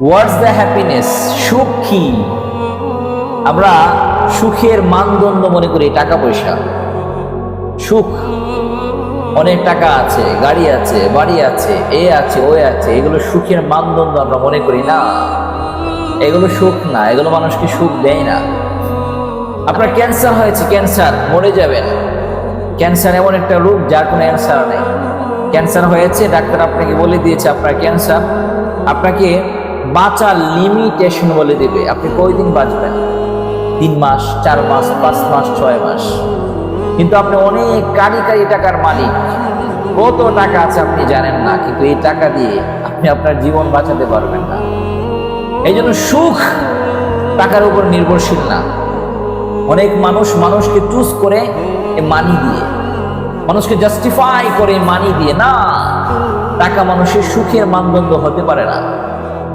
What's the happiness? সুখ কি? আমরা সুখের মানদণ্ড মনে করি টাকা পয়সা। সুখ, অনেক টাকা আছে, গাড়ি আছে, বাড়ি আছে, এ আছে, ও আছে, এগুলো সুখের মানদণ্ড আমরা মনে করি না। এগুলো সুখ না, এগুলো মানুষকে সুখ দেয় না। আপনার ক্যান্সার হয়েছে, ক্যান্সার, মরে যাবেন। ক্যান্সার এমন একটা রোগ যার কোনো অ্যান্সার নেই। ক্যান্সার হয়েছে, ডাক্তার আপনাকে বলে দিয়েছে আপনার ক্যান্সার, আপনাকে বাঁচার লিমিটেশন বলে দিবে। আপনি কয়দিন বাঁচবেন? 3 মাস, 4 মাস, 5 মাস, 6 মাস। কিন্তু আপনি অনেক কারি কারি টাকার মালিক, কত টাকা আছে আপনি জানেন না, কিন্তু এই টাকা দিয়ে আপনি আপনার জীবন বাঁচাতে পারবেন না। এই জন্য সুখ টাকার উপর নির্ভরশীল না। অনেক মানুষ মানুষকে চুজ করে মানি দিয়ে, মানুষকে জাস্টিফাই করে মানি দিয়ে। না, টাকা মানুষের সুখের মানদণ্ড হতে পারে না।